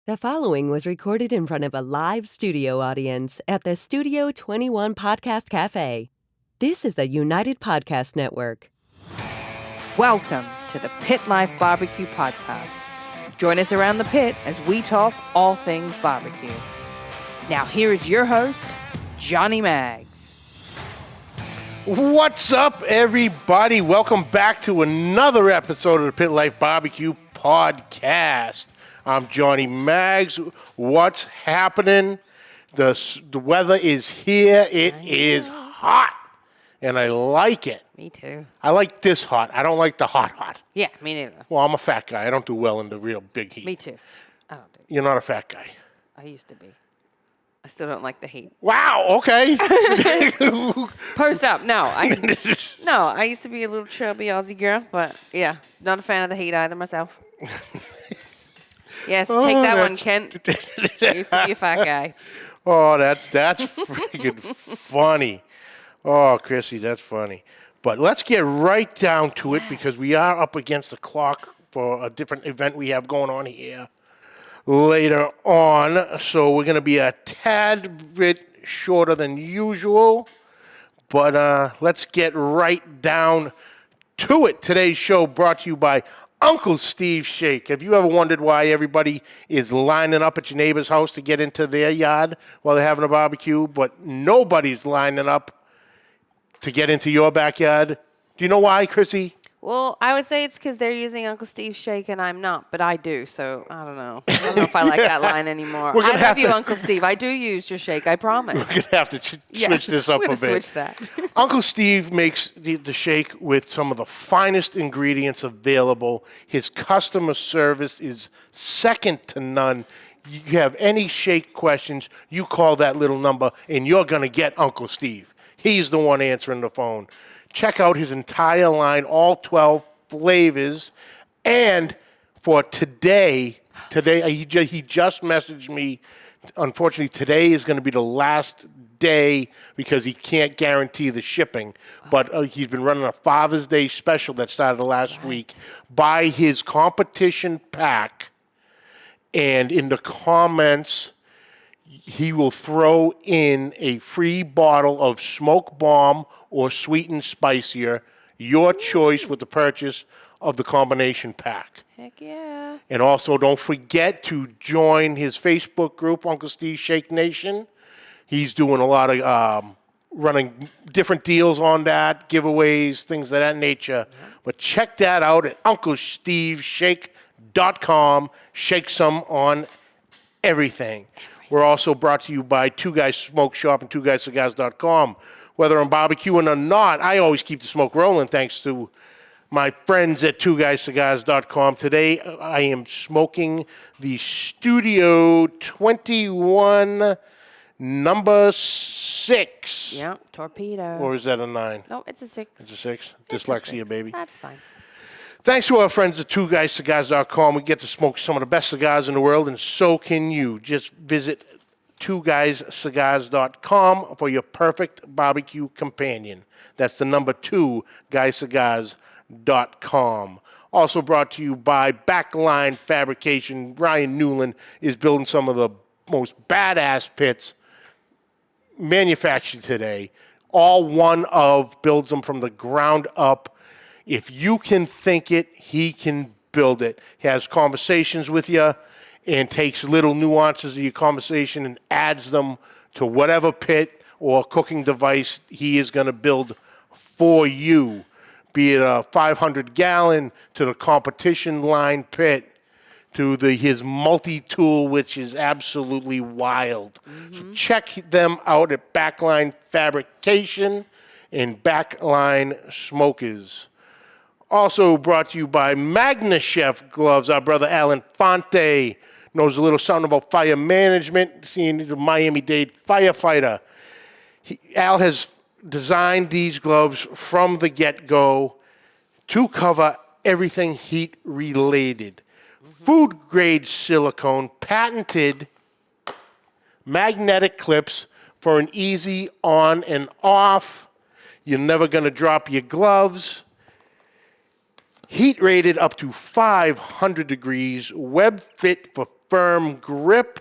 The following was recorded in front of a live studio audience at the Studio 21 Podcast Café. This is the United Podcast Network. Welcome to the Pit Life BBQ podcast. Join us around the pit as we talk all things barbecue. Now here is your host, Johnny Maggs. What's up, everybody? Welcome back to another episode of the Pit Life BBQ podcast. I'm Johnny Maggs. What's happening? The weather is here. It is hot, and I like it. Me too. I like this hot. I don't like the hot. Yeah, me neither. Well, I'm a fat guy. I don't do well in the real big heat. Me too. I don't do. You're not a fat guy. I used to be. I still don't like the heat. Wow, okay. Post up. No, I used to be a little chubby Aussie girl, but yeah, not a fan of the heat either myself. Yes, take that one, Kent. I used to be a fat guy. Oh, that's freaking funny. Oh, Chrissy, that's funny. But let's get right down to it because we are up against the clock for a different event we have going on here later on. So we're going to be a tad bit shorter than usual. But let's get right down to it. Today's show brought to you by Uncle Steve's Shake. Have you ever wondered why everybody is lining up at your neighbor's house to get into their yard while they're having a barbecue, but nobody's lining up to get into your backyard? Do you know why, Chrissy? Well, I would say it's because they're using Uncle Steve's Shake and I'm not, but I do, so I don't know. I don't know if I like that line anymore. I love you, Uncle Steve. I do use your shake, I promise. We're going to have to switch this up a bit. Switch that. Uncle Steve makes the shake with some of the finest ingredients available. His customer service is second to none. You have any shake questions, you call that little number, and you're going to get Uncle Steve. He's the one answering the phone. Check out his entire line, all 12 flavors. And for today, he just messaged me. Unfortunately, today is going to be the last day because he can't guarantee the shipping. But he's been running a Father's Day special that started last week. Buy his competition pack, and in the comments, he will throw in a free bottle of Smoke Bomb or Sweet and Spicier, your choice with the purchase of the combination pack. Heck yeah. And also don't forget to join his Facebook group, Uncle Steve's Shake Nation. He's doing a lot of running different deals on that, giveaways, things of that nature. Yeah. But check that out at UncleSteveShake.com. Shake some on everything. We're also brought to you by Two Guys Smoke Shop and TwoGuysCigars.com. Whether I'm barbecuing or not, I always keep the smoke rolling thanks to my friends at TwoGuysCigars.com. Today, I am smoking the Studio 21 number 6. Yeah, torpedo. Or is that a 9? No, it's a 6. It's a 6? Dyslexia, baby. That's fine. Thanks to our friends at TwoGuysCigars.com. We get to smoke some of the best cigars in the world, and so can you. Just visit TwoGuysCigars.com for your perfect barbecue companion. That's the number 2, GuysCigars.com. Also brought to you by Backline Fabrication. Ryan Newland is building some of the most badass pits manufactured today. All one of, builds them from the ground up. If you can think it, he can build it. He has conversations with you and takes little nuances of your conversation and adds them to whatever pit or cooking device he is going to build for you, be it a 500-gallon to the competition line pit to his multi-tool, which is absolutely wild. Mm-hmm. So check them out at Backline Fabrication and Backline Smokers. Also brought to you by Magna Chef Gloves. Our brother Alan Fonte knows a little something about fire management, seeing the Miami-Dade firefighter. Al has designed these gloves from the get-go to cover everything heat-related. Food-grade silicone, patented magnetic clips for an easy on and off. You're never going to drop your gloves. Heat rated up to 500 degrees, web fit for firm grip,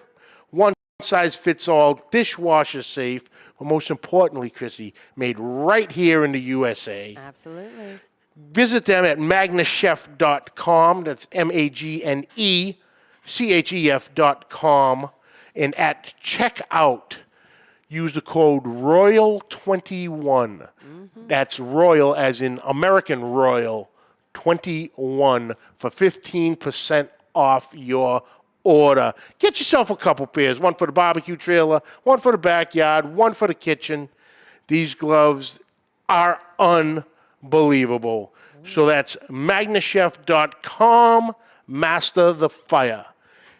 one size fits all, dishwasher safe, but most importantly, Chrissy, made right here in the USA. Absolutely. Visit them at magnechef.com. That's MAGNECHEF.com. And at checkout, use the code ROYAL21. That's Royal as in American Royal 21 for 15% off your order. Get yourself a couple pairs, one for the barbecue trailer, one for the backyard, one for the kitchen. These gloves are unbelievable. So that's magnechef.com, master the fire.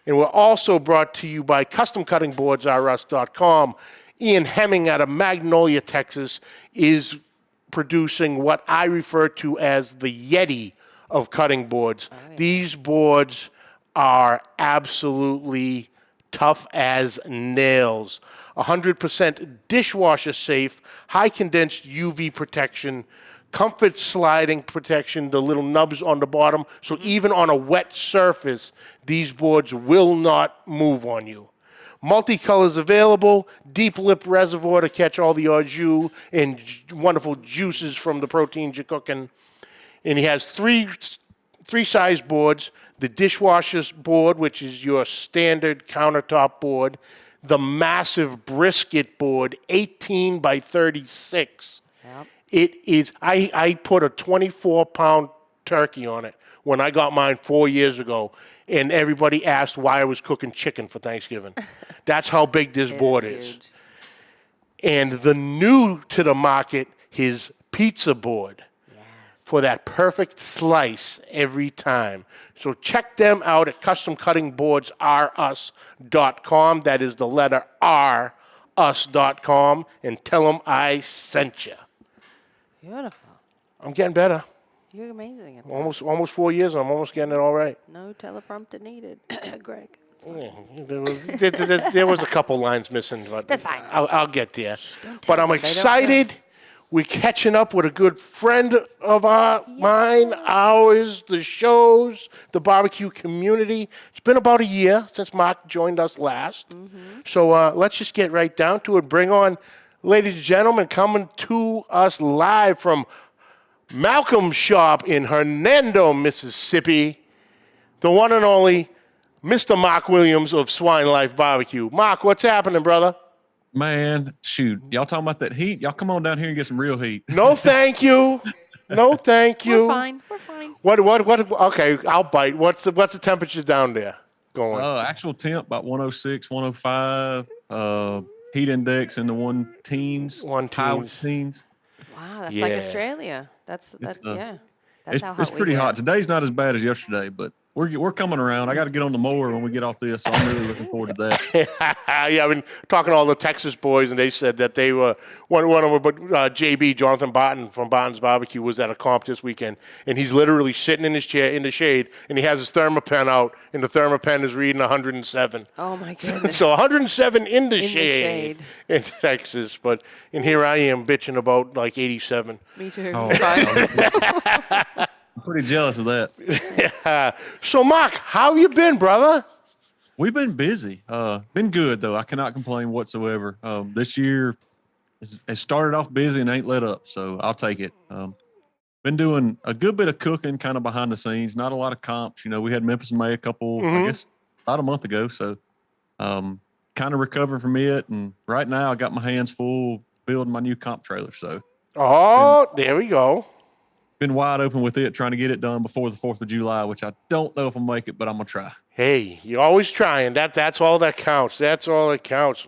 And we're also brought to you by CustomCuttingBoardsRUs.com. Ian Hemming out of Magnolia, Texas, is producing what I refer to as the Yeti of cutting boards. Oh, yeah. These boards are absolutely tough as nails. 100% dishwasher safe, high condensed UV protection, comfort sliding protection, the little nubs on the bottom. So even on a wet surface, these boards will not move on you. Multicolors available, deep lip reservoir to catch all the au jus and wonderful juices from the proteins you're cooking. And he has three size boards: the dishwasher board, which is your standard countertop board, the massive brisket board, 18 by 36. Yep. It is. I put a 24-pound turkey on it when I got mine 4 years ago, and everybody asked why I was cooking chicken for Thanksgiving. That's how big this board is. And the new to the market, his pizza board. For that perfect slice every time. So check them out at CustomCuttingBoardsRUs.com. That is the letter R, us.com, and tell them I sent you. Beautiful. I'm getting better. You're amazing at that. Almost 4 years, and I'm almost getting it all right. No teleprompter needed, Greg. Yeah, there was a couple lines missing, but that's fine. I'll get there. But I'm excited. We're catching up with a good friend of mine, ours, the shows, the barbecue community. It's been about a year since Mark joined us last. Mm-hmm. So let's just get right down to it. Bring on, ladies and gentlemen, coming to us live from Malcolm's shop in Hernando, Mississippi, the one and only Mr. Mark Williams of Swine Life BBQ. Mark, what's happening, brother? Man, shoot. Y'all talking about that heat? Y'all come on down here and get some real heat. No, thank you. No, thank you. We're fine. What, okay, I'll bite. What's the temperature down there going? Actual temp, about 106, 105. Heat index in the one teens. High teens. Wow, that's like Australia. That's how hot it's pretty hot. Today's not as bad as yesterday, but we're coming around. I got to get on the mower when we get off this, so I'm really looking forward to that. Yeah, I've been talking to all the Texas boys, and they said that they were one of them. But JB, Jonathan Barton from Barton's Barbecue, was at a comp this weekend, and he's literally sitting in his chair in the shade, and he has his Thermapen out, and the Thermapen is reading 107. Oh my goodness! So 107 in the shade in Texas, and here I am bitching about like 87. Me too. Oh, I'm pretty jealous of that. Yeah. So, Mark, how you been, brother? We've been busy. Been good, though. I cannot complain whatsoever. This year has started off busy and ain't let up, so I'll take it. Been doing a good bit of cooking kind of behind the scenes, not a lot of comps. You know, we had Memphis in May I guess, about a month ago, so kind of recovering from it. And right now I got my hands full building my new comp trailer. So, there we go. Been wide open with it, trying to get it done before the 4th of July, which I don't know if I'll make it, but I'm going to try. Hey, you're always trying. That's all that counts. That's all that counts.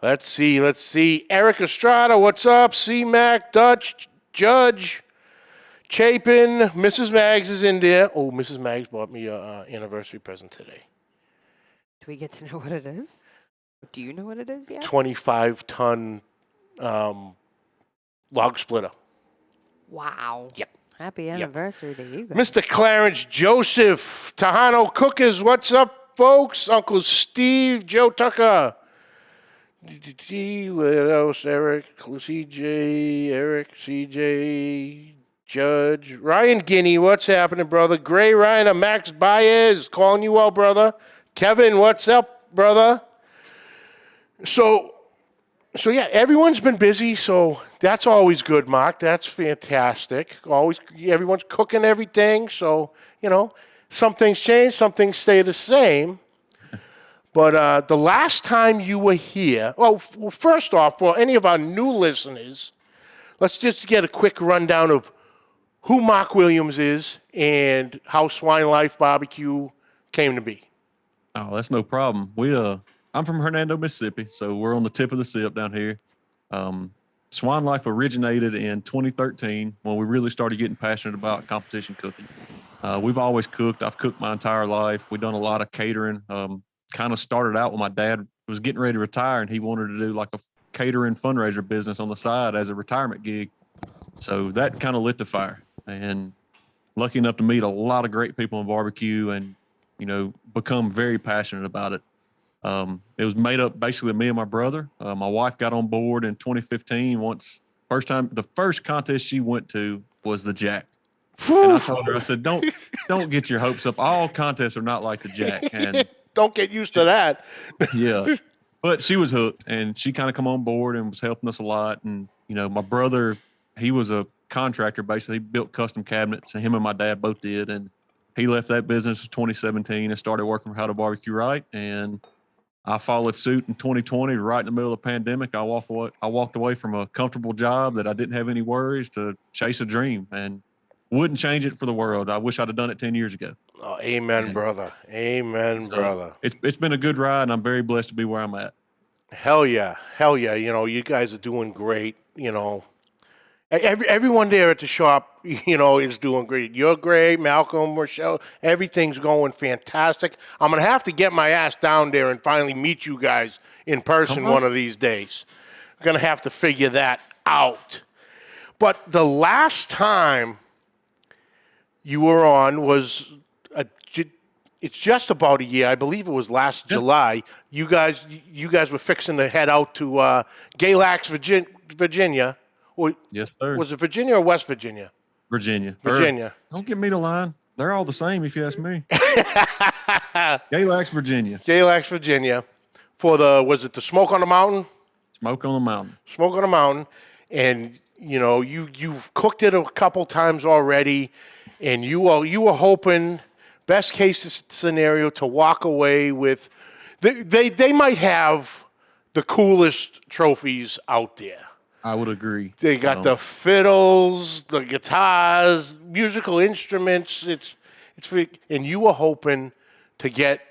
Let's see. Eric Estrada, what's up? C-Mac, Dutch, Judge, Chapin, Mrs. Maggs is in there. Oh, Mrs. Maggs bought me an anniversary present today. Do we get to know what it is? Do you know what it is yet? 25-ton log splitter. Wow. Yep. Happy anniversary to you guys. Mr. Clarence Joseph, Tejano Cookers, what's up, folks? Uncle Steve, Joe Tucker. What else? Eric, CJ, Eric, CJ, Judge. Ryan Guinea, what's happening, brother? Gray Ryan, Max Baez, calling you out, brother. Kevin, what's up, brother? So yeah, everyone's been busy, so that's always good, Mark. That's fantastic. Always, everyone's cooking everything, so, some things change, some things stay the same. But the last time you were here, well, first off, for any of our new listeners, let's just get a quick rundown of who Mark Williams is and how Swine Life BBQ came to be. Oh, that's no problem. I'm from Hernando, Mississippi, so we're on the tip of the SIP down here. Swine Life originated in 2013 when we really started getting passionate about competition cooking. We've always cooked. I've cooked my entire life. We've done a lot of catering. Kind of started out when my dad was getting ready to retire, and he wanted to do like a catering fundraiser business on the side as a retirement gig. So that kind of lit the fire, and lucky enough to meet a lot of great people in barbecue and, become very passionate about it. It was made up basically of me and my brother. My wife got on board in 2015. The first contest she went to was the Jack. And I told her, I said, don't get your hopes up. All contests are not like the Jack. And don't get used to that. Yeah. But she was hooked, and she kind of come on board and was helping us a lot. And, my brother, he was a contractor, basically. He built custom cabinets, and him and my dad both did. And he left that business in 2017 and started working for How to Barbecue Right. And I followed suit in 2020, right in the middle of the pandemic. I walked away from a comfortable job that I didn't have any worries to chase a dream, and wouldn't change it for the world. I wish I'd have done it 10 years ago. Oh, amen, brother. Amen, brother. It's been a good ride, and I'm very blessed to be where I'm at. Hell yeah. You guys are doing great. Everyone there at the shop, is doing great. You're great, Malcolm, Rochelle. Everything's going fantastic. I'm going to have to get my ass down there and finally meet you guys in person one of these days. I'm going to have to figure that out. But the last time you were on was, it's just about a year. I believe it was last July. You guys were fixing to head out to Galax, Virginia. Yes, sir. Was it Virginia or West Virginia? Virginia. Don't give me the line. They're all the same, if you ask me. Galax, Virginia. Galax, Virginia. For was it the Smoke on the Mountain? Smoke on the Mountain. Smoke on the Mountain. And, you've cooked it a couple times already, and you were hoping, best case scenario, to walk away with, they might have the coolest trophies out there. I would agree. They got the fiddles, the guitars, musical instruments. It's and you were hoping to get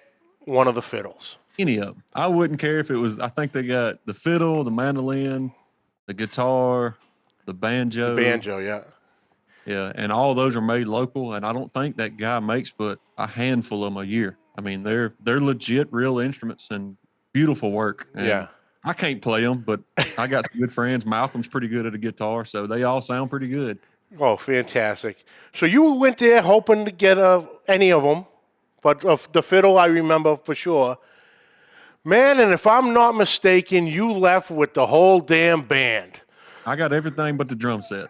one of the fiddles. Any of them. I wouldn't care if it was. I think they got the fiddle, the mandolin, the guitar, the banjo. The banjo, yeah. Yeah, and all those are made local, and I don't think that guy makes but a handful of them a year. I mean, they're legit, real instruments and beautiful work. And yeah. I can't play them, but I got some good friends. Malcolm's pretty good at a guitar, so they all sound pretty good. Oh, fantastic. So you went there hoping to get any of them, but the fiddle I remember for sure. Man, and if I'm not mistaken, you left with the whole damn band. I got everything but the drum set.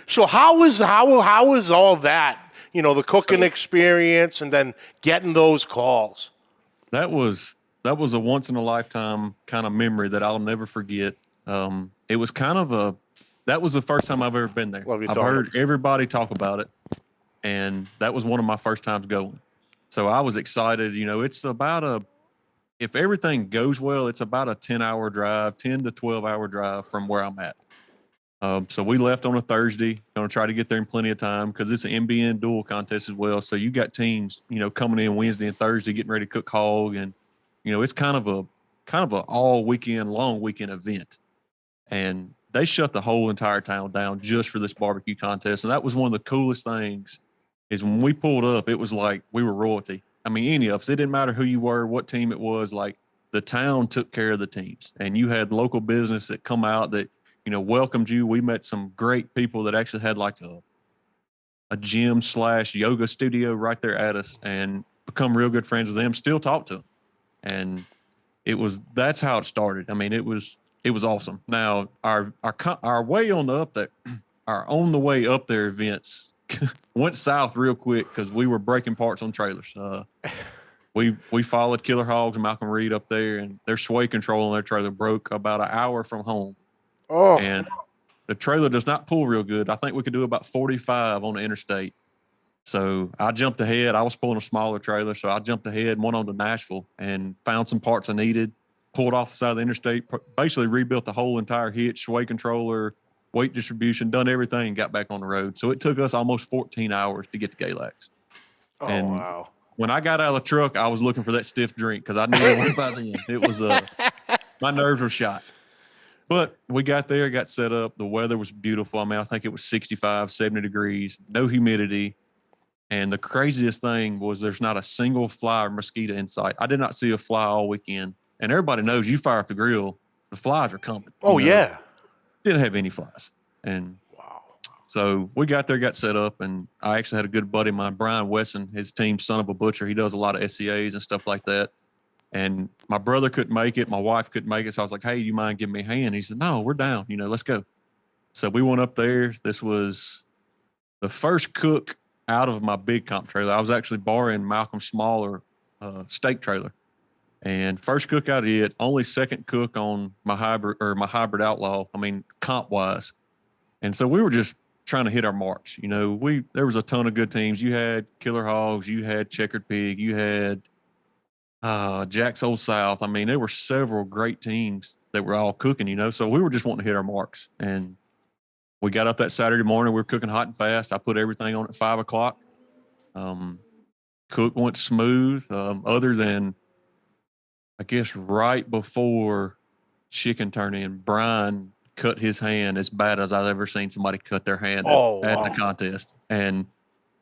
So how is all that? The cooking experience and then getting those calls. That was a once in a lifetime kind of memory that I'll never forget. It was that was the first time I've ever been there. I've heard everybody talk about it, and that was one of my first times going. So I was excited. It's about if everything goes well, it's about a 10 to 12 hour drive from where I'm at. So we left on a Thursday, going to try to get there in plenty of time because it's an MBN dual contest as well. So you got teams, coming in Wednesday and Thursday, getting ready to cook hog, and it's kind of a all weekend, long weekend event. And they shut the whole entire town down just for this barbecue contest. And that was one of the coolest things is when we pulled up, it was like we were royalty. I mean, any of us, it didn't matter who you were, what team it was, like the town took care of the teams. And you had local business that come out that, welcomed you. We met some great people that actually had like a gym / yoga studio right there at us and become real good friends with them, still talk to them. And that's how it started. I mean, it was awesome. Now our way on the way up there events went south real quick because we were breaking parts on trailers. We followed Killer Hogs and Malcolm Reed up there, and their sway control on their trailer broke about an hour from home. Oh, And the trailer does not pull real good. I think we could do about 45 on the interstate. So I jumped ahead. I was pulling a smaller trailer, so I jumped ahead and went on to Nashville and found some parts I needed, pulled off the side of the interstate, basically rebuilt the whole entire hitch, sway controller, weight distribution, done everything, and got back on the road. So it took us almost 14 hours to get to Galax. And wow. when I got out of the truck, I was looking for that stiff drink because I needed one by then. It was my nerves were shot. But we got there, got set up. The weather was beautiful. I mean, I think it was 65, 70 degrees, no humidity. And the craziest thing was there's not a single fly or mosquito in sight. I did not see a fly all weekend. And everybody knows you fire up the grill, the flies are coming. Oh, yeah. Didn't have any flies. And Wow. so we got there, got set up, and I actually had a good buddy of mine, Brian Wesson, his team, Son of a Butcher. He does a lot of SCAs and stuff like that. And my brother couldn't make it. My wife couldn't make it. So I was like, hey, do you mind giving me a hand? He said, no, we're down. Let's go. So we went up there. This was the first cook out of my big comp trailer. I was actually borrowing Malcolm's smaller steak trailer. And first cook out of it, only second cook on my hybrid outlaw, comp wise. And so we were just trying to hit our marks. There was a ton of good teams. You had Killer Hogs, you had Checkered Pig, you had Jack's Old South. There were several great teams that were all cooking, so we were just wanting to hit our marks. And we got up that Saturday morning. We were cooking hot and fast. I put everything on at 5 o'clock. Cook went smooth, other than, I guess, right before chicken turn in, Brian cut his hand as bad as I've ever seen somebody cut their hand at the contest. And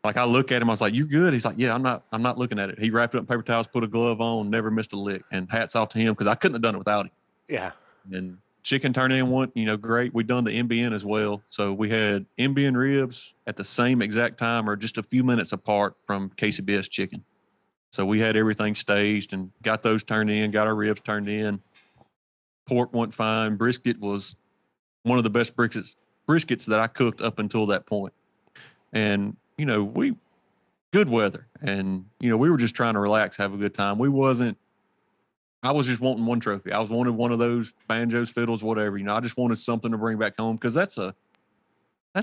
I look at him, I was like, you good? He's like, yeah, I'm not looking at it. He wrapped it up in paper towels, put a glove on, never missed a lick. And hats off to him because I couldn't have done it without him. Yeah. And chicken turn in went, great. We done the MBN as well. So we had MBN ribs at the same exact time or just a few minutes apart from KCBS chicken. So we had everything staged and got those turned in, got our ribs turned in. Pork went fine. Brisket was one of the best briskets that I cooked up until that point. And, good weather. And, we were just trying to relax, have a good time. I was just wanting one trophy. I was wanting one of those banjos, fiddles, whatever. I just wanted something to bring back home because that's an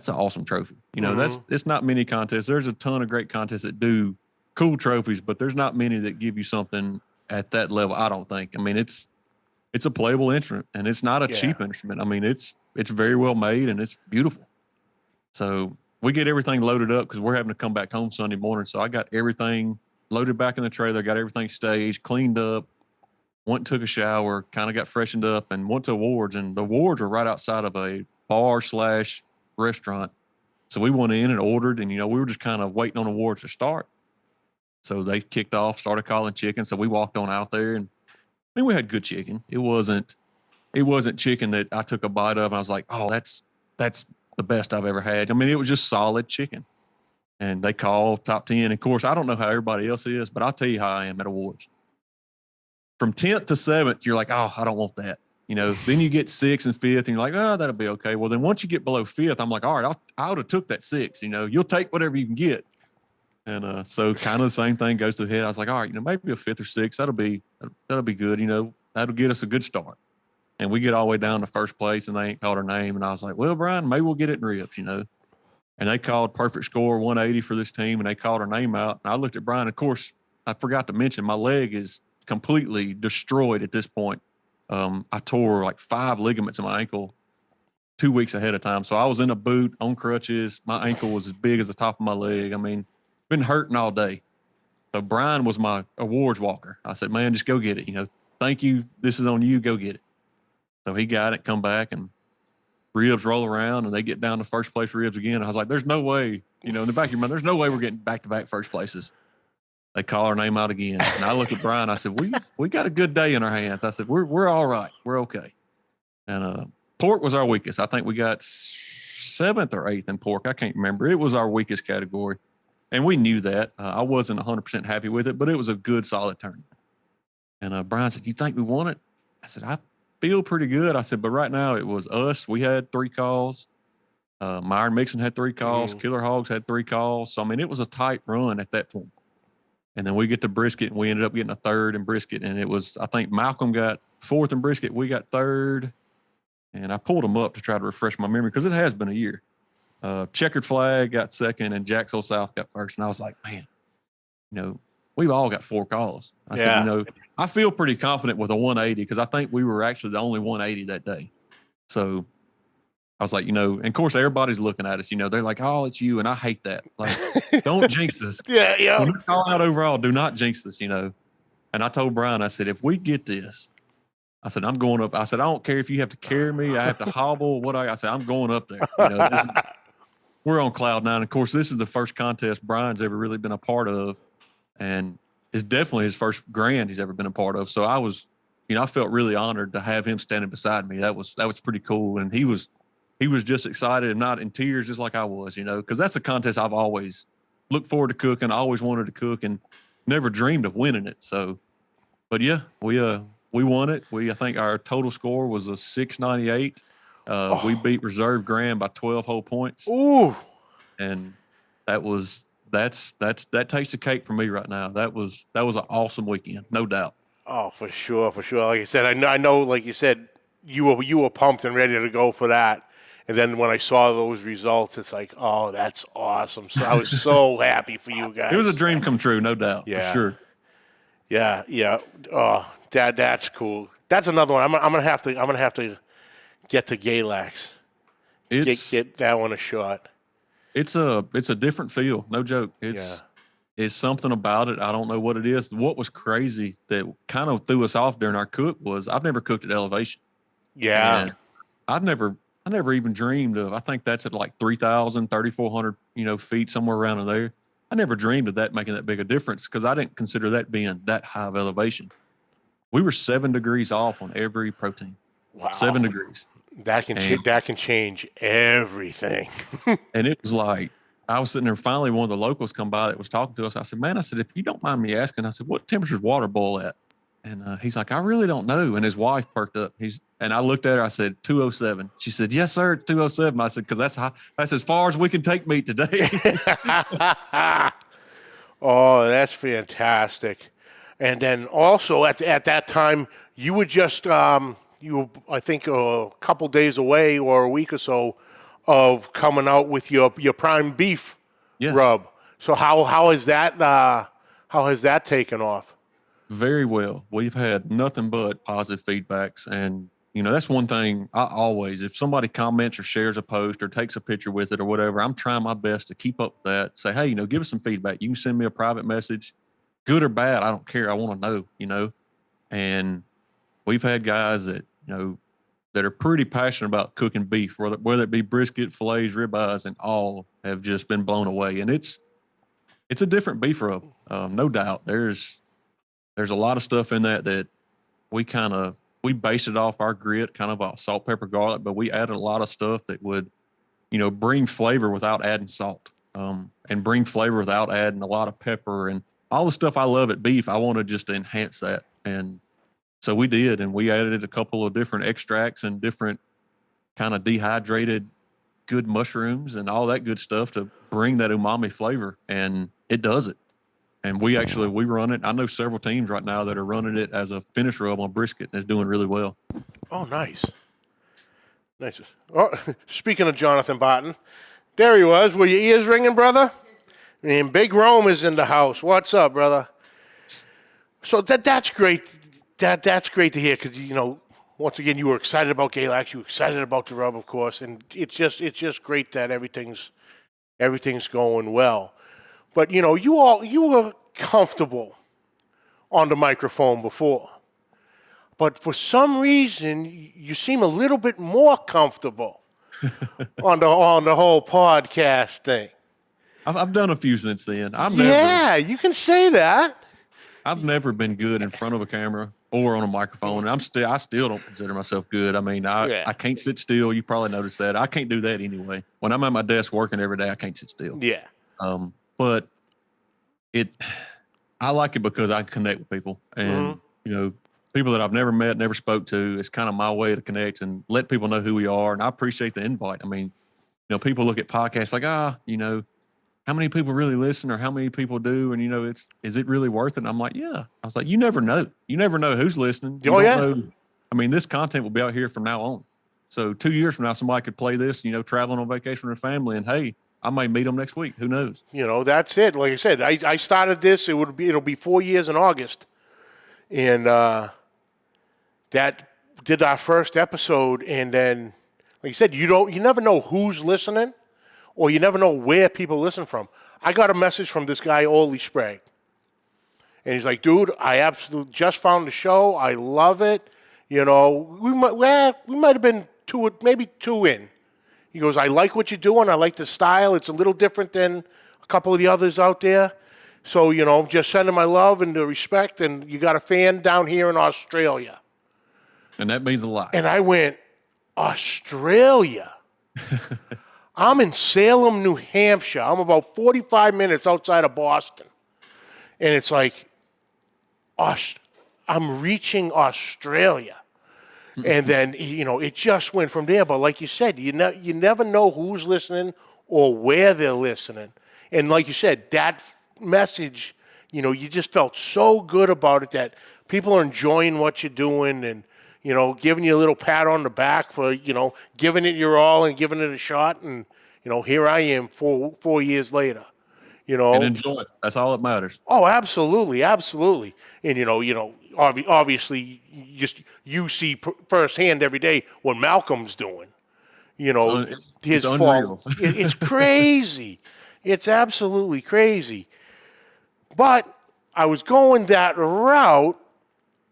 awesome trophy. It's not many contests. There's a ton of great contests that do cool trophies, but there's not many that give you something at that level, I don't think. It's a playable instrument, and it's not a cheap instrument. It's very well made, and it's beautiful. So we get everything loaded up because we're having to come back home Sunday morning. So I got everything loaded back in the trailer, got everything staged, cleaned up, went and took a shower, kind of got freshened up, and went to awards. And the awards were right outside of a bar/restaurant. So we went in and ordered, and, we were just kind of waiting on awards to start. So they kicked off, started calling chicken. So we walked on out there, and we had good chicken. It wasn't chicken that I took a bite of and I was like, oh, that's the best I've ever had. It was just solid chicken. And they called top 10. Of course, I don't know how everybody else is, but I'll tell you how I am at awards. From 10th to 7th, you're like, oh, I don't want that. Then you get 6th and 5th, and you're like, oh, that'll be okay. Well, then once you get below 5th, I'm like, all right, I would have took that 6. You'll take whatever you can get. And so kind of the same thing goes to the head. I was like, all right, maybe a 5th or 6th, that'll be good. That'll get us a good start. And we get all the way down to first place, and they ain't called our name. And I was like, well, Brian, maybe we'll get it in ribs, And they called perfect score 180 for this team, and they called our name out. And I looked at Brian. Of course, I forgot to mention my leg is completely destroyed at this point. I tore like 5 ligaments in my ankle 2 weeks ahead of time. So I was in a boot on crutches. My ankle was as big as the top of my leg. Been hurting all day. So Brian was my awards walker. I said, man, just go get it. Thank you. This is on you. Go get it. So he got it, come back, and ribs roll around, and they get down to first place ribs again. I was like, there's no way, in the back of your mind, there's no way we're getting back-to-back first places. They call our name out again. And I look at Brian. I said, we got a good day in our hands. I said, we're all right. We're okay. And pork was our weakest. I think we got 7th or 8th in pork. I can't remember. It was our weakest category. And we knew that. I wasn't 100% happy with it, but it was a good, solid tournament. And Brian said, you think we won it? I said, I feel pretty good. I said, but right now it was us. We had 3 calls. Myron Mixon had 3 calls. Mm-hmm. Killer Hogs had 3 calls. So, I mean, it was a tight run at that point. And then we get to brisket, and we ended up getting a 3rd in brisket. And it was, I think Malcolm got 4th in brisket. We got 3rd. And I pulled them up to try to refresh my memory because it has been a year. Checkered Flag got 2nd, and Jacksonville South got 1st. And I was like, man, we've all got 4 calls. I said, I feel pretty confident with a 180 because I think we were actually the only 180 that day. So I was like, and of course everybody's looking at us, they're like, oh, it's you. And I hate that. Like, don't jinx us. Yeah. When we call out overall, do not jinx us, And I told Brian, I said, if we get this, I said, I'm going up. I said, I don't care if you have to carry me. I have to hobble. I said, I'm going up there. We're on cloud 9. Of course, this is the first contest Brian's ever really been a part of. And it's definitely his first grand he's ever been a part of. So I was, I felt really honored to have him standing beside me. That was pretty cool. And he was just excited and not in tears, just like I was, because that's a contest I've always looked forward to cooking. I always wanted to cook and never dreamed of winning it. So, but yeah, we won it. I think our total score was a 698. We beat Reserve Grand by 12 whole points. Ooh. And that takes the cake for me right now. That was an awesome weekend, no doubt. Oh, for sure. Like I said, I know, like you said, you were pumped and ready to go for that. And then when I saw those results, it's like, oh, that's awesome. So I was so happy for you guys. It was a dream come true, no doubt. Yeah. For sure. Yeah. Oh, that's cool. That's another one. I'm gonna have to get to Galax. Get that one a shot. It's a different feel, no joke. It's something about it. I don't know what it is. What was crazy that kind of threw us off during our cook was I've never cooked at elevation. Yeah. And I never even dreamed of, I think that's at like 3,000, 3,400, feet, somewhere around in there. I never dreamed of that making that big a difference because I didn't consider that being that high of elevation. We were 7 degrees off on every protein. Wow. 7 degrees. That can change everything. And it was like, I was sitting there, finally one of the locals come by that was talking to us. I said, man, if you don't mind me asking, I said, what temperature does water boil at? And he's like, I really don't know. And his wife perked up. And I looked at her, I said, 207. She said, yes, sir, 207. I said, because that's as far as we can take meat today. Oh, that's fantastic. And then also at that time, you were just, I think, a couple days away or a week or so of coming out with your prime beef rub. So how has that taken off? Very well. We've had nothing but positive feedbacks. And, that's one thing I always, if somebody comments or shares a post or takes a picture with it or whatever, I'm trying my best to keep up with that. Say, hey, give us some feedback. You can send me a private message, good or bad. I don't care. I want to know, And we've had guys that, that are pretty passionate about cooking beef, whether it be brisket, fillets, ribeyes, and all have just been blown away. And it's a different beef rub, no doubt. There's a lot of stuff in that we based it off our grit, kind of off salt, pepper, garlic, but we added a lot of stuff that would, bring flavor without adding salt, and bring flavor without adding a lot of pepper and all the stuff I love at beef. I wanted just to enhance that. And so we did, and we added a couple of different extracts and different kind of dehydrated good mushrooms and all that good stuff to bring that umami flavor, and it does it. And we run it. I know several teams right now that are running it as a finish rub on brisket, and it's doing really well. Oh, nice. Oh, speaking of Jonathan Barton, there he was. Were your ears ringing, brother? And Big Rome is in the house. What's up, brother? So that's great. That's great to hear because once again you were excited about Galax, you were excited about the rub, of course, and it's just great that everything's going well. But you were comfortable on the microphone before, but for some reason you seem a little bit more comfortable on the whole podcast thing. I've done a few since then. You can say that. I've never been good in front of a camera or on a microphone. And I still don't consider myself good. I mean, I can't sit still. You probably noticed that. I can't do that anyway. When I'm at my desk working every day, I can't sit still. Yeah. But I like it because I can connect with people and, people that I've never met, never spoke to. It's kind of my way to connect and let people know who we are. And I appreciate the invite. I mean, people look at podcasts like, how many people really listen or how many people do? And, is it really worth it? And I'm like, yeah. I was like, you never know. You never know who's listening. You don't know. I mean, this content will be out here from now on. So 2 years from now, somebody could play this, traveling on vacation with their family, and hey, I might meet them next week. Who knows? That's it. Like I said, I started this. It'll be 4 years in August, and that did our first episode. And then, like you said, you never know who's listening, or you never know where people listen from. I got a message from this guy, Oli Sprague, and he's like, "Dude, I absolutely just found the show. I love it. We might have been maybe two in." He goes, "I like what you're doing. I like the style. It's a little different than a couple of the others out there. So, just sending my love and the respect. And you got a fan down here in Australia." And that means a lot. And I went, "Australia?" I'm in Salem, New Hampshire. I'm about 45 minutes outside of Boston. And it's like, I'm reaching Australia. And then, it just went from there. But like you said, you never know who's listening or where they're listening. And like you said, that message, you just felt so good about it that people are enjoying what you're doing and, giving you a little pat on the back for, giving it your all and giving it a shot. And, here I am 4 years later. And enjoy it. That's all that matters. Oh, absolutely, absolutely. And obviously, you see firsthand every day what Malcolm's doing. His fall. It's crazy. It's absolutely crazy. But I was going that route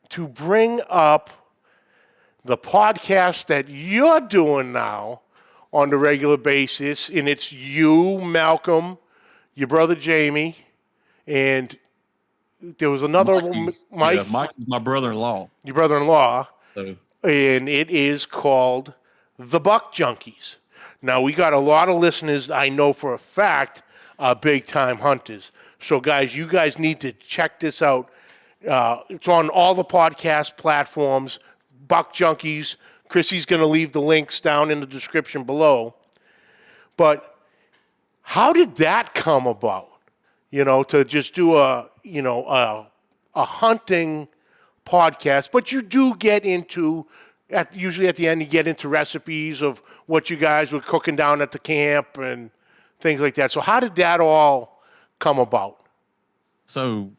to bring up the podcast that you're doing now on the regular basis, and it's you, Malcolm, your brother Jamie, and there was another one, Mike. Yeah, Mike is my brother-in-law. Your brother-in-law. So. And it is called The Buck Junkies. Now, we got a lot of listeners, I know for a fact, are big-time hunters. So, guys, you guys need to check this out. It's on all the podcast platforms, Buck Junkies. Chrissy's going to leave the links down in the description below. But how did that come about? To just do a hunting podcast, but you do get into, usually at the end, you get into recipes of what you guys were cooking down at the camp and things like that. So how did that all come about? So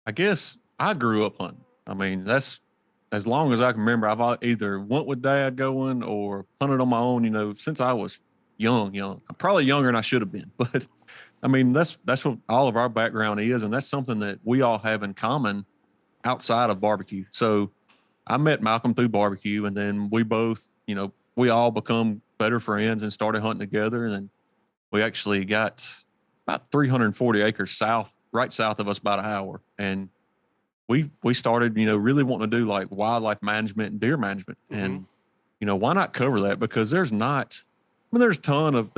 I guess I grew up hunting. I mean, that's as long as I can remember. I've either went with Dad going or hunted on my own, since I was young. I'm probably younger than I should have been, but I mean, that's what all of our background is. And that's something that we all have in common outside of barbecue. So I met Malcolm through barbecue, and then we both, we all become better friends and started hunting together. And then we actually got about 340 acres right south of us, about an hour. And we started, really wanting to do like wildlife management and deer management. Mm-hmm. And, why not cover that? Because there's a ton of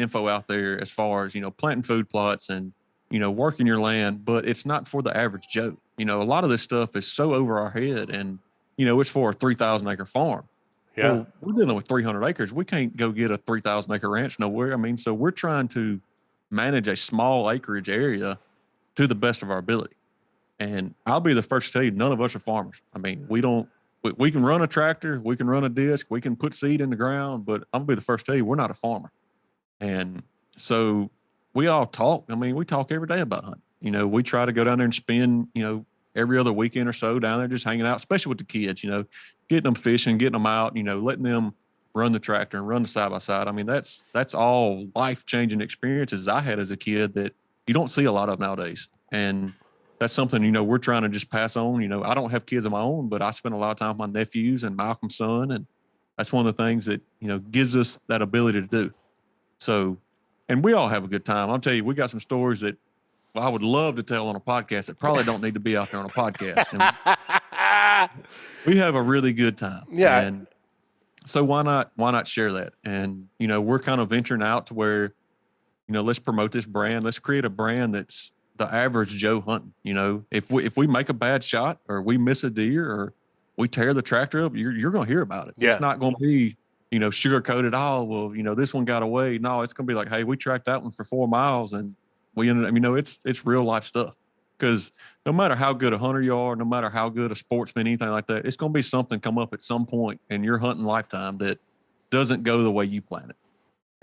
info out there as far as, planting food plots and, working your land, but it's not for the average Joe. A lot of this stuff is so over our head, and, it's for a 3,000 acre farm. Yeah. Well, we're dealing with 300 acres. We can't go get a 3,000 acre ranch nowhere. I mean, so we're trying to manage a small acreage area to the best of our ability. And I'll be the first to tell you, none of us are farmers. I mean, we can run a tractor, we can run a disc, we can put seed in the ground, but I'll be the first to tell you, we're not a farmer. And so we all talk. I mean, we talk every day about hunting. We try to go down there and spend, every other weekend or so down there just hanging out, especially with the kids, getting them fishing, getting them out, letting them run the tractor and run the side-by-side. I mean, that's all life-changing experiences I had as a kid that you don't see a lot of nowadays. And that's something, we're trying to just pass on. I don't have kids of my own, but I spend a lot of time with my nephews and Malcolm's son. And that's one of the things that, gives us that ability to do. So, and we all have a good time. I'll tell you, we got some stories that I would love to tell on a podcast that probably don't need to be out there on a podcast. And we have a really good time. Yeah. And so why not share that? And, we're kind of venturing out to where, let's promote this brand. Let's create a brand that's the average Joe hunting. If we make a bad shot or we miss a deer or we tear the tractor up, you're going to hear about it. Yeah. It's not going to be sugar-coated. Oh, well, this one got away. No, it's going to be like, hey, we tracked that one for 4 miles and we ended up, it's real life stuff. Because no matter how good a hunter you are, no matter how good a sportsman, anything like that, it's going to be something come up at some point in your hunting lifetime that doesn't go the way you plan it,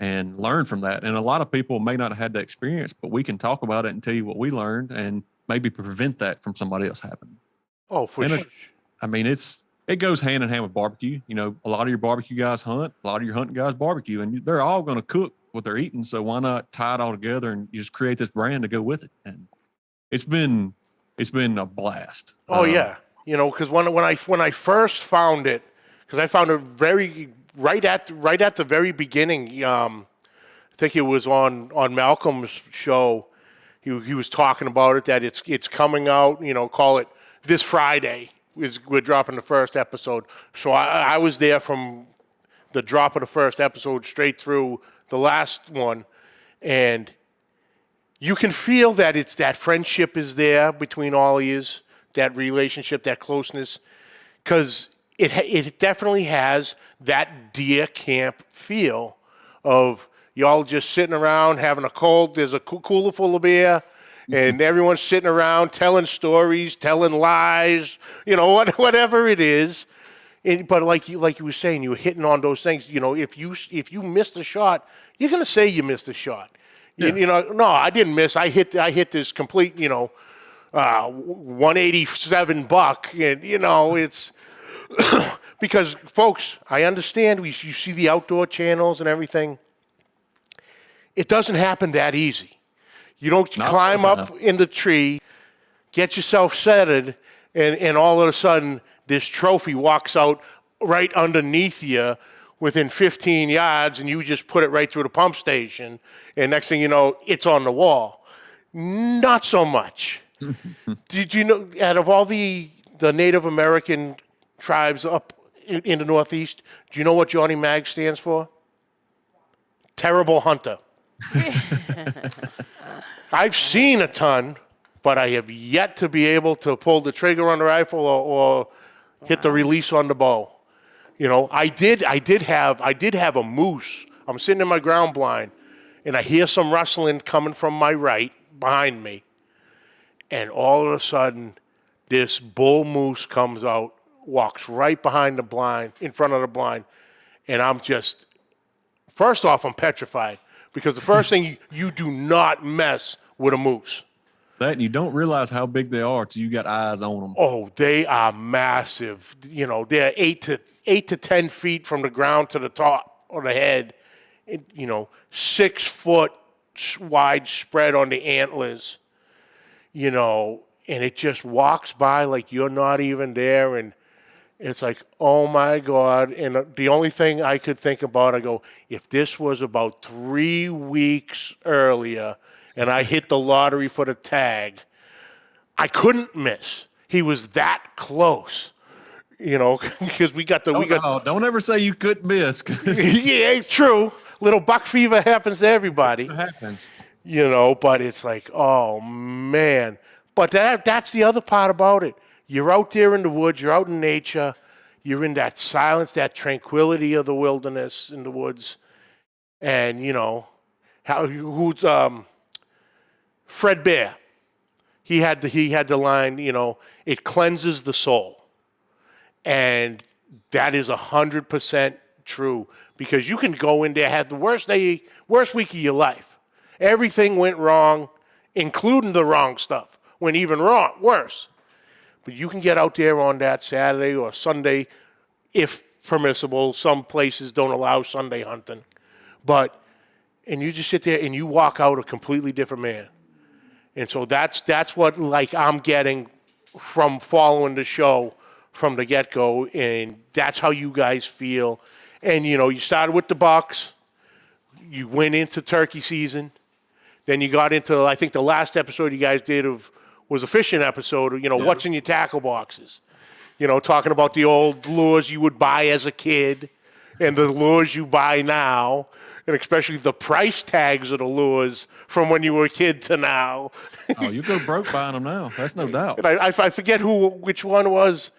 and learn from that. And a lot of people may not have had that experience, but we can talk about it and tell you what we learned and maybe prevent that from somebody else happening. Oh, for sure. It goes hand in hand with barbecue. A lot of your barbecue guys hunt, a lot of your hunting guys barbecue, and they're all going to cook what they're eating. So why not tie it all together and you just create this brand to go with it? And it's been a blast. Oh yeah, because when I first found it, because I found it right at the very beginning. I think it was on Malcolm's show. He was talking about it, that it's coming out. Call it this Friday. We're dropping the first episode. So I was there from the drop of the first episode straight through the last one, and you can feel that it's that friendship is there between all of yous, that relationship, that closeness, because it definitely has that deer camp feel of y'all just sitting around having a cold. There's a cooler full of beer, and everyone's sitting around telling stories, telling lies, whatever it is. But like you were saying, you were hitting on those things. If you missed a shot, you're gonna say you missed a shot. Yeah. No, I didn't miss. I hit this complete, 187 buck, and it's because, folks, I understand. You see the outdoor channels and everything. It doesn't happen that easy. You don't climb up in the tree, get yourself setted, and all of a sudden this trophy walks out right underneath you within 15 yards, and you just put it right through the pump station, and next thing you know, it's on the wall. Not so much. Did you know, out of all the Native American tribes up in the Northeast, do you know what Johnny Mag stands for? Terrible hunter. I've seen a ton, but I have yet to be able to pull the trigger on the rifle or hit the release on the bow. I did have a moose. I'm sitting in my ground blind, and I hear some rustling coming from my right behind me, and all of a sudden, this bull moose comes out, walks right behind the blind, in front of the blind, and I'm just, first off, I'm petrified, because the first thing, you do not mess with a moose. That, and you don't realize how big they are till you got eyes on them. Oh, they are massive. They're 8 to 10 feet from the ground to the top of the head. 6 foot wide spread on the antlers. And it just walks by like you're not even there, and it's like, oh my God. And the only thing I could think about, I go, if this was about 3 weeks earlier and I hit the lottery for the tag, I couldn't miss. He was that close, because we got. Don't ever say you couldn't miss. Yeah, it's true. Little buck fever happens to everybody. It happens. But it's like, oh man. But that's the other part about it. You're out there in the woods. You're out in nature. You're in that silence, that tranquility of the wilderness in the woods. And who's Fred Bear? He had the line, it cleanses the soul. And that is 100% true, because you can go in there, have the worst week of your life. Everything went wrong, including the wrong stuff. Went even worse. But you can get out there on that Saturday or Sunday, if permissible. Some places don't allow Sunday hunting. And you just sit there and you walk out a completely different man. And so that's what I'm getting from following the show from the get-go, and that's how you guys feel. And, you started with the bucks. You went into turkey season. Then you got into, I think the last episode you guys did was a fishing episode, what's in your tackle boxes. Talking about the old lures you would buy as a kid and the lures you buy now, and especially the price tags of the lures from when you were a kid to now. Oh, you go broke buying them now. That's no doubt. And I forget which one was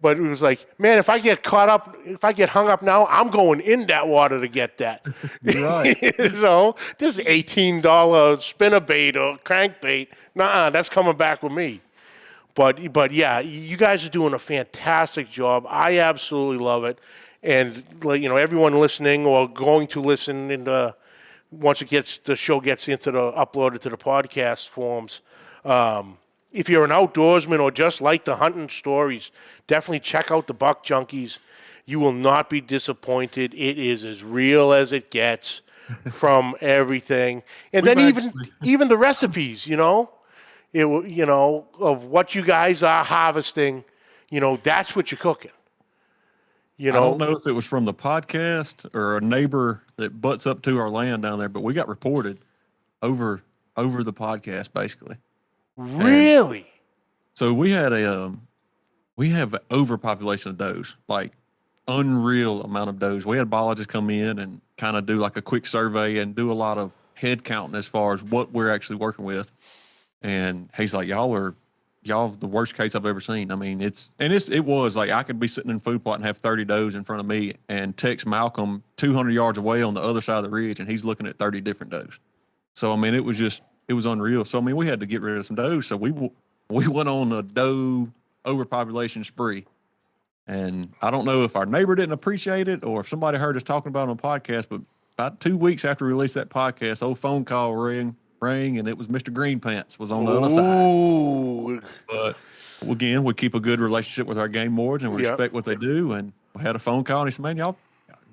But it was like, man, if I get hung up now, I'm going in that water to get that. Right. This $18 spinnerbait or crankbait, that's coming back with me. But yeah, you guys are doing a fantastic job. I absolutely love it. And everyone listening or going to listen once the show gets uploaded to the podcast forms. If you're an outdoorsman or just like the hunting stories, definitely check out the Buck Junkies. You will not be disappointed. It is as real as it gets from everything. And then even the recipes, of what you guys are harvesting, that's what you're cooking. I don't know if it was from the podcast or a neighbor that butts up to our land down there, but we got reported over the podcast, basically. Really? And so we have overpopulation of does, like unreal amount of does. We had biologists come in and kind of do like a quick survey and do a lot of head counting as far as what we're actually working with. And he's like, y'all are the worst case I've ever seen. I mean, it was like I could be sitting in food plot and have 30 does in front of me and text Malcolm 200 yards away on the other side of the ridge, and he's looking at 30 different does. So I mean, it was unreal. So I mean, we had to get rid of some does. So we went on a doe overpopulation spree. And I don't know if our neighbor didn't appreciate it or if somebody heard us talking about it on the podcast, but about 2 weeks after we released that podcast, old phone call rang, and it was Mr. Green Pants was on the other side. But again, we keep a good relationship with our game wards and we respect what they do. And we had a phone call and he said, man, y'all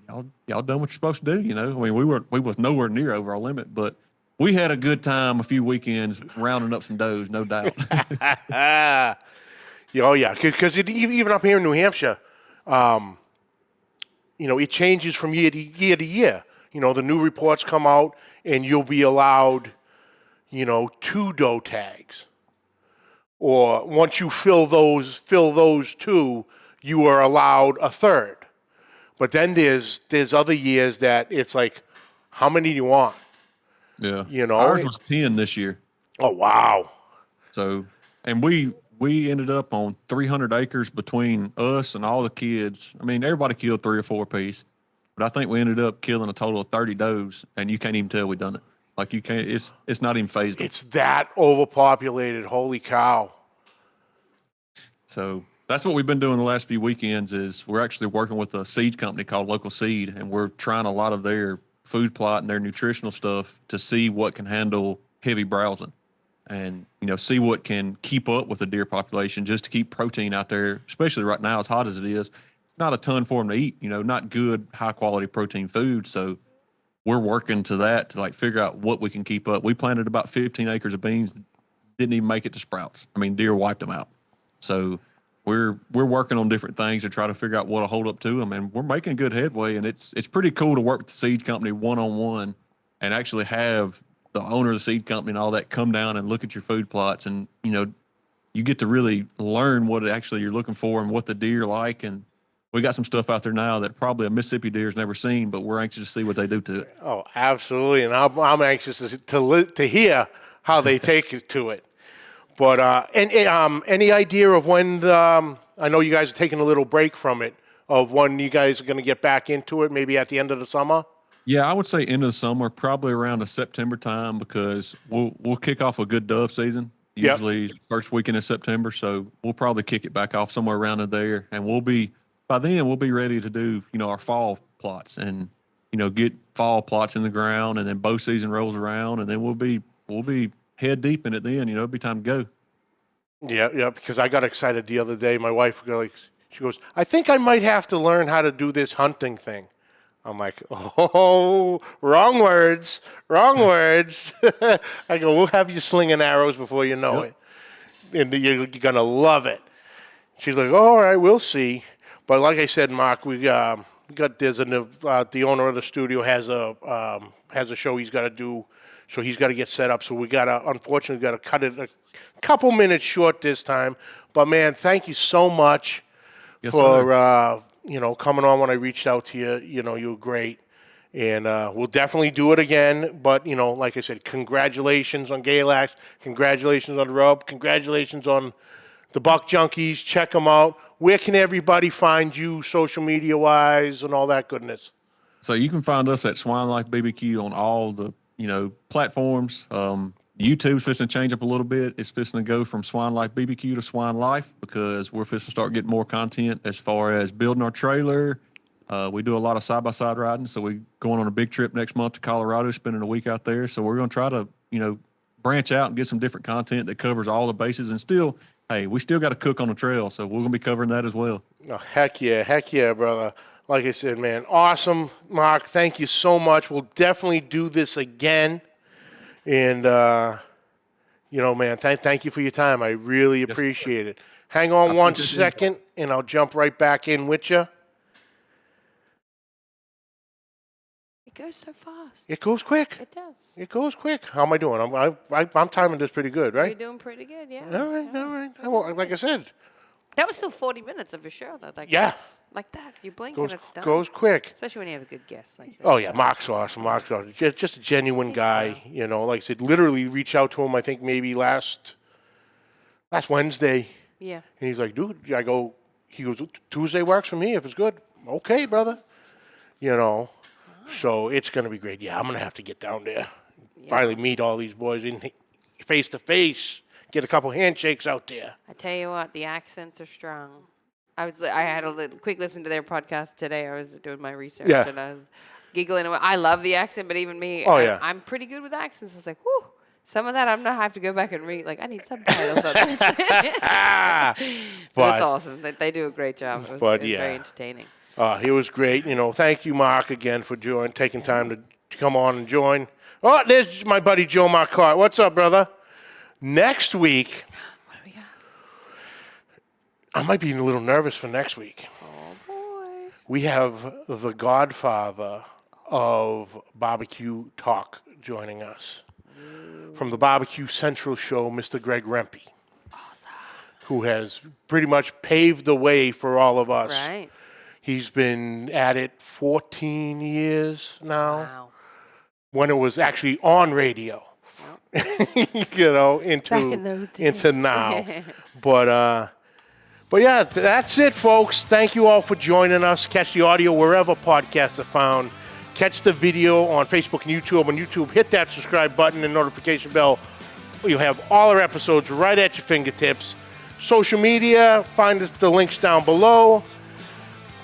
done what you're supposed to do. I mean, we was nowhere near over our limit, but we had a good time a few weekends rounding up some does, no doubt. Oh, yeah, because even up here in New Hampshire, it changes from year to year. The new reports come out, and you'll be allowed, 2 doe tags. Or once you fill those 2, you are allowed a third. But then there's other years that it's like, how many do you want? Yeah. Ours was 10 this year. Oh, wow. So, and we ended up on 300 acres between us and all the kids. I mean, everybody killed 3 or 4 apiece, but I think we ended up killing a total of 30 does, and you can't even tell we done it. Like you can't. It's not even phased. It's that overpopulated. Holy cow! So that's what we've been doing the last few weekends. Is we're actually working with a seed company called Local Seed, and we're trying a lot of their food plot and their nutritional stuff to see what can handle heavy browsing. And, see what can keep up with the deer population just to keep protein out there, especially right now, as hot as it is. It's not a ton for them to eat, not good, high-quality protein food. So we're working to that to, figure out what we can keep up. We planted about 15 acres of beans, didn't even make it to sprouts. I mean, deer wiped them out. So we're working on different things to try to figure out what to hold up to them, and we're making good headway. And it's pretty cool to work with the seed company one-on-one and actually have the owner of the seed company and all that come down and look at your food plots, and you get to really learn what actually you're looking for and what the deer like. And we got some stuff out there now that probably a Mississippi deer's never seen, but we're anxious to see what they do to it. Oh, absolutely, and I'm anxious to hear how they take it to it. But any idea of when I know you guys are taking a little break from it, of when you guys are going to get back into it? Maybe at the end of the summer. Yeah, I would say end of the summer, probably around the September time, because we'll kick off a good dove season, usually first weekend of September. So we'll probably kick it back off somewhere around in there, and by then we'll be ready to do our fall plots and get fall plots in the ground, and then bow season rolls around, and then we'll be head deep in it. Then it'll be time to go. Yeah, because I got excited the other day. My wife she goes, I think I might have to learn how to do this hunting thing. I'm like, oh, wrong words. I go, we'll have you slinging arrows before you know it. And you're going to love it. She's like, all right, we'll see. But like I said, Mark, the owner of the studio has a show he's got to do, so he's got to get set up. So unfortunately, got to cut it a couple minutes short this time. But man, thank you so much for coming on when I reached out to you. You were great. And we'll definitely do it again. But, like I said, congratulations on Galax. Congratulations on Rub. Congratulations on the Buck Junkies. Check them out. Where can everybody find you social media-wise and all that goodness? So you can find us at Swine Life BBQ on all the, platforms. YouTube's fixing to change up a little bit. It's fixing to go from Swine Life BBQ to Swine Life because we're fixing to start getting more content as far as building our trailer. We do a lot of side-by-side riding, so we're going on a big trip next month to Colorado, spending a week out there. So we're going to try to, branch out and get some different content that covers all the bases. And still, hey, we still got to cook on the trail, so we're going to be covering that as well. Oh, heck yeah, brother. Like I said, man, awesome. Mark, thank you so much. We'll definitely do this again. And, man, thank you for your time. I really appreciate it. Hang on one second, and I'll jump right back in with you. It goes so fast. It goes quick. It does. It goes quick. How am I doing? I'm timing this pretty good, right? You're doing pretty good, yeah. All right. Well, like I said. That was still 40 minutes of your show, though. Yeah. Like that. You blink and it's done. Goes quick. Especially when you have a good guest like that. Oh, yeah. Mark's awesome. Just a genuine guy. Like I said, literally reached out to him, I think, maybe last Wednesday. Yeah. And he's like, dude, he goes, Tuesday works for me if it's good. Okay, brother. So it's going to be great. Yeah, I'm going to have to get down there. Yeah. Finally meet all these boys in face to face. Get a couple handshakes out there. I tell you what, the accents are strong. I had a quick listen to their podcast today. I was doing my research and I was giggling. I love the accent, but even me, I'm pretty good with accents. I was like, whew, some of that I'm going to have to go back and read. Like, I need subtitles on this. But it's awesome. They do a great job. It was very entertaining. It was great. Thank you, Mark, again for taking time to come on and join. Oh, there's my buddy Joe Marcotte. What's up, brother? Next week, what do we got? I might be a little nervous for next week. Oh, boy. We have the godfather of barbecue talk joining us. From the Barbecue Central show, Mr. Greg Rempe. Awesome. Who has pretty much paved the way for all of us. Right. He's been at it 14 years now. Wow. When it was actually on radio. Yep. Back in those days. Into now. But yeah, that's it, folks. Thank you all for joining us. Catch the audio wherever podcasts are found. Catch the video on Facebook and YouTube. On YouTube, hit that subscribe button and notification bell. You'll have all our episodes right at your fingertips. Social media, find the links down below.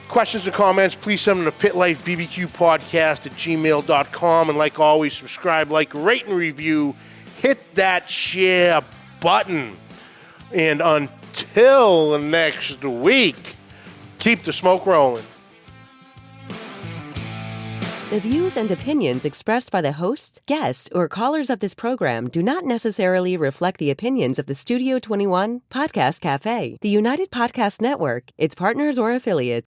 Questions and comments, please send them to Pit Life BBQ Podcast at gmail.com. And like always, subscribe, rate, and review. Hit that share button. And until next week, keep the smoke rolling. The views and opinions expressed by the hosts, guests, or callers of this program do not necessarily reflect the opinions of the Studio 21 Podcast Café, the United Podcast Network, its partners, or affiliates.